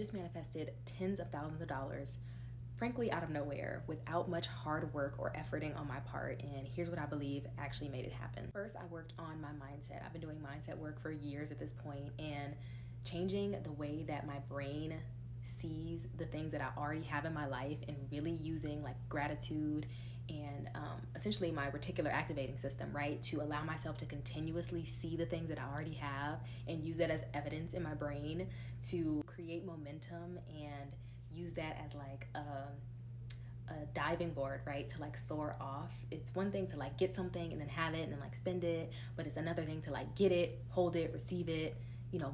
just manifested tens of thousands of dollars, frankly, out of nowhere, without much hard work or efforting on my part. And here's what I believe actually made it happen. First, I worked on my mindset. I've been doing mindset work for years at this point, and changing the way that my brain sees the things that I already have in my life and really using like gratitude and essentially my reticular activating system, right, to allow myself to continuously see the things that I already have and use that as evidence in my brain to create momentum and use that as like a diving board, right, to like soar off. It's one thing to like get something and then have it and then like spend it, but it's another thing to like get it, hold it, receive it,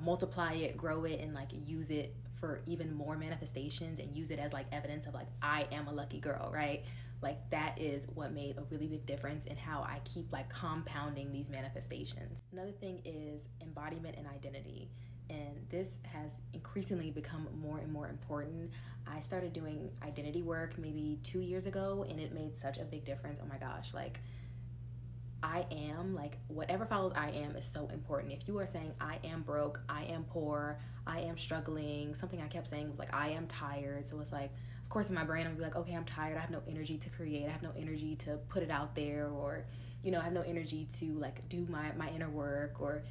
multiply it, grow it, and like use it for even more manifestations and use it as like evidence of like, I am a lucky girl, right? Like that is what made a really big difference in how I keep like compounding these manifestations. Another thing is embodiment and identity. And this has increasingly become more and more important. I started doing identity work maybe 2 years ago, and it made such a big difference. Oh my gosh, like I am, like whatever follows I am is so important. If you are saying I am broke, I am poor, I am struggling, something I kept saying was like I am tired. So it's like, of course in my brain I'm gonna be like, okay, I'm tired, I have no energy to create, I have no energy to put it out there, or I have no energy to like do my inner work, or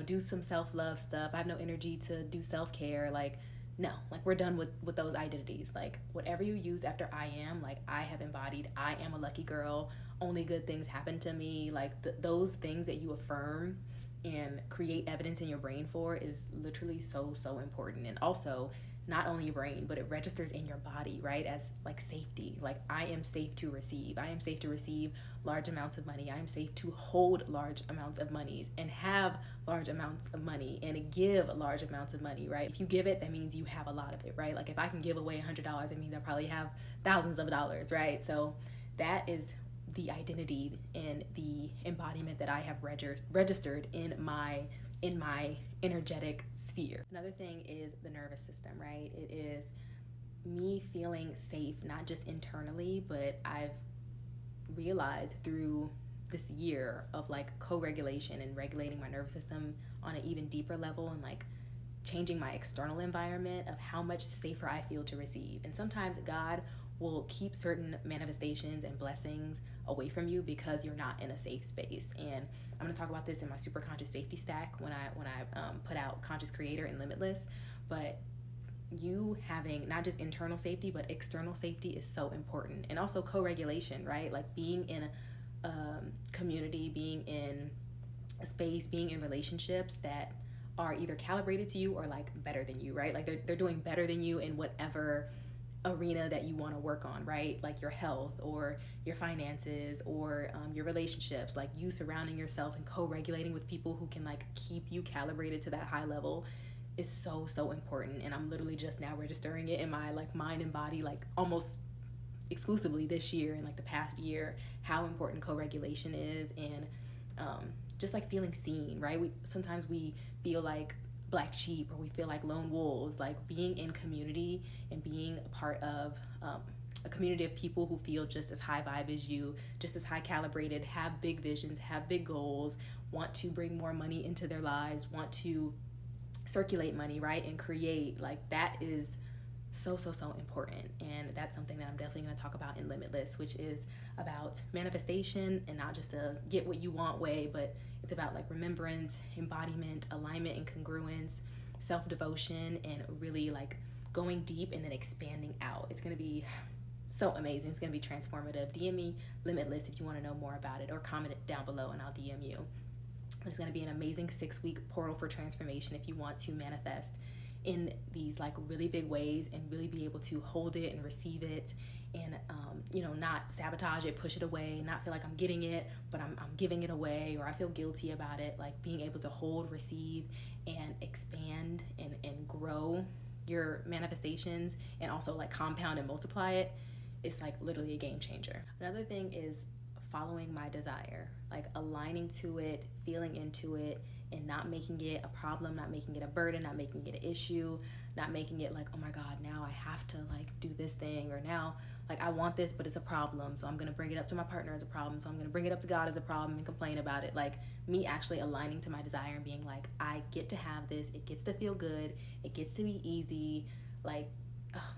do some self-love stuff. I have no energy to do self-care. Like no, like we're done with those identities. Like whatever you use after I am, like I have embodied I am a lucky girl, only good things happen to me. Like those things that you affirm and create evidence in your brain for is literally so important. And also not only your brain, but it registers in your body, right, as like safety. Like I am safe to receive. I am safe to receive large amounts of money. I am safe to hold large amounts of money and have large amounts of money and give large amounts of money, right? If you give it, that means you have a lot of it, right? Like if I can give away $100, it means I probably have thousands of dollars, right? So that is the identity and the embodiment that I have registered in my energetic sphere. Another thing is the nervous system, right? It is me feeling safe, not just internally, but I've realized through this year of like co-regulation and regulating my nervous system on an even deeper level, and like changing my external environment of how much safer I feel to receive. And sometimes God will keep certain manifestations and blessings away from you because you're not in a safe space. And I'm going to talk about this in my super conscious safety stack when I put out Conscious Creator and Limitless. But you having not just internal safety but external safety is so important. And also co-regulation, right? Like being in a community, being in a space, being in relationships that are either calibrated to you or like better than you, right? Like they're doing better than you in whatever arena that you want to work on, right? Like your health or your finances or your relationships. Like you surrounding yourself and co-regulating with people who can like keep you calibrated to that high level is so important. And I'm literally just now registering it in my like mind and body, like almost exclusively this year and like the past year, how important co-regulation is. And just like feeling seen, right? Sometimes we feel like black sheep, or we feel like lone wolves. Like being in community and being a part of a community of people who feel just as high vibe as you, just as high calibrated, have big visions, have big goals, want to bring more money into their lives, want to circulate money, right, and create, like that is so important. And that's something that I'm definitely going to talk about in Limitless, which is about manifestation, and not just a get what you want way, but it's about like remembrance, embodiment, alignment and congruence, self-devotion, and really like going deep and then expanding out. It's going to be so amazing. It's going to be transformative. DM me Limitless if you want to know more about it, or comment it down below and I'll DM you. It's going to be an amazing 6-week portal for transformation if you want to manifest in these like really big ways and really be able to hold it and receive it, and not sabotage it, push it away, not feel like I'm getting it but I'm giving it away, or I feel guilty about it. Like being able to hold, receive, and expand and grow your manifestations, and also like compound and multiply it, it's like literally a game changer. Another thing is following my desire, like aligning to it, feeling into it, and not making it a problem, not making it a burden, not making it an issue, not making it like, oh my God, now I have to like do this thing, or now like I want this but it's a problem, so I'm gonna bring it up to my partner as a problem, so I'm gonna bring it up to God as a problem and complain about it. Like me actually aligning to my desire and being like, I get to have this, it gets to feel good, it gets to be easy, Like,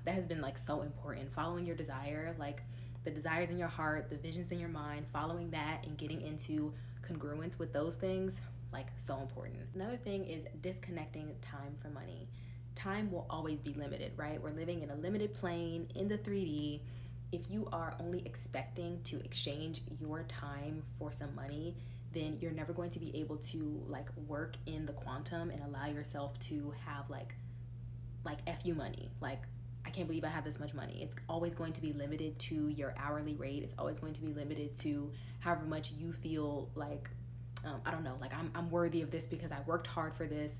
that has been like so important. Following your desire, like the desires in your heart, the visions in your mind, following that and getting into congruence with those things, like so important. Another thing is disconnecting time from money. Time will always be limited, right? We're living in a limited plane in the 3D. If you are only expecting to exchange your time for some money, then you're never going to be able to like work in the quantum and allow yourself to have like FU money. Like, I can't believe I have this much money. It's always going to be limited to your hourly rate. It's always going to be limited to however much you feel like, I don't know, like I'm worthy of this because I worked hard for this,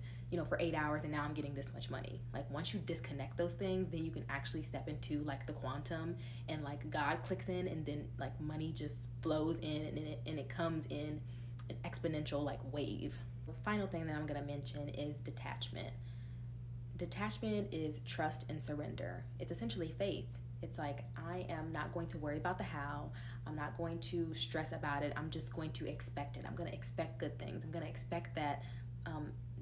for 8 hours and now I'm getting this much money. Like, once you disconnect those things, then you can actually step into like the quantum, and like God clicks in, and then like money just flows in, and it comes in an exponential like wave. The final thing that I'm going to mention is detachment. Detachment is trust and surrender. It's essentially faith. It's like, I am not going to worry about the how. I'm not going to stress about it. I'm just going to expect it. I'm going to expect good things. I'm going to expect that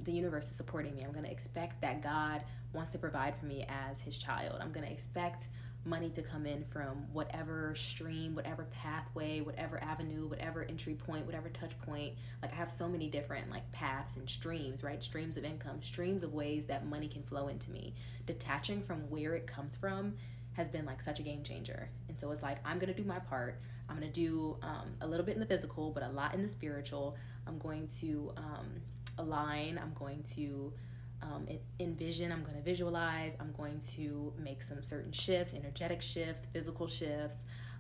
the universe is supporting me. I'm going to expect that God wants to provide for me as his child. I'm going to expect money to come in from whatever stream, whatever pathway, whatever avenue, whatever entry point, whatever touch point. Like, I have so many different like paths and streams, right? Streams of income, streams of ways that money can flow into me. Detaching from where it comes from has been like such a game changer. And so it's like, I'm gonna do my part. I'm gonna do a little bit in the physical, but a lot in the spiritual. I'm going to align. I'm going to envision. I'm going to visualize. I'm going to make some certain shifts, energetic shifts, physical shifts.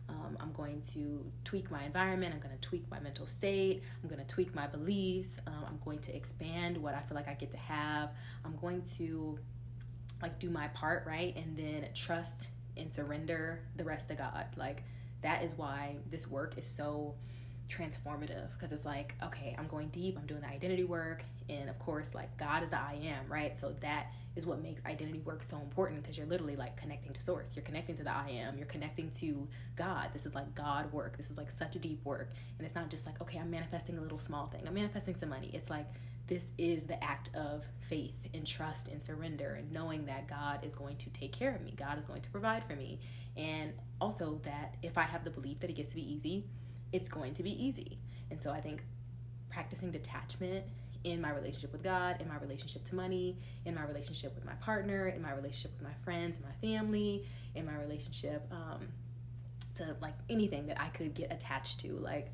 I'm going to tweak my environment. I'm going to tweak my mental state. I'm going to tweak my beliefs. I'm going to expand what I feel like I get to have. I'm going to like do my part, right? And then trust and surrender the rest to God. Like, that is why this work is so transformative, because it's like, okay, I'm going deep, I'm doing the identity work, and of course, like, God is the I am, right? So that is what makes identity work so important, because you're literally like connecting to source, you're connecting to the I am, you're connecting to God. This is like God work. This is like such a deep work, and it's not just like, okay, I'm manifesting a little small thing, I'm manifesting some money. It's like, this is the act of faith and trust and surrender, and knowing that God is going to take care of me, God is going to provide for me, and also that if I have the belief that it gets to be easy, it's going to be easy. And so I think practicing detachment in my relationship with God, in my relationship to money, in my relationship with my partner, in my relationship with my friends, my family, in my relationship to like anything that I could get attached to, like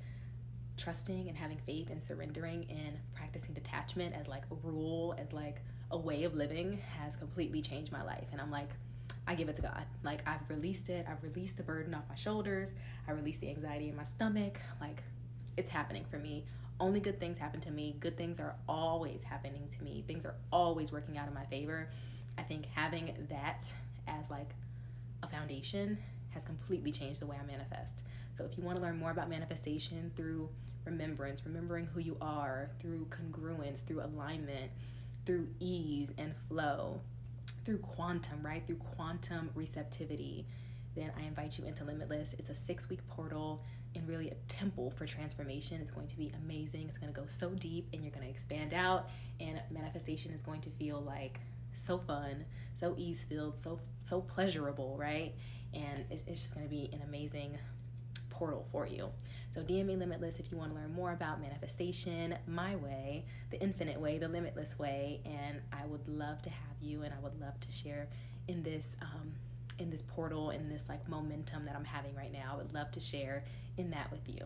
trusting and having faith and surrendering and practicing detachment as like a rule, as like a way of living, has completely changed my life. And I'm like, I give it to God. Like, I've released it. I've released the burden off my shoulders. I released the anxiety in my stomach. Like, it's happening for me. Only good things happen to me. Good things are always happening to me. Things are always working out in my favor. I think having that as like a foundation has completely changed the way I manifest. So if you want to learn more about manifestation through remembrance, remembering who you are, through congruence, through alignment, through ease and flow, through quantum, right? Through quantum receptivity, then I invite you into Limitless. It's a 6-week portal and really a temple for transformation. It's going to be amazing. It's going to go so deep, and you're going to expand out, and manifestation is going to feel like so fun, so ease-filled, so pleasurable, right? And it's just going to be an amazing portal for you. So DM me Limitless if you want to learn more about manifestation, my way, the infinite way, the limitless way, and I would love to have you, and I would love to share in this portal, in this like momentum that I'm having right now. I would love to share in that with you.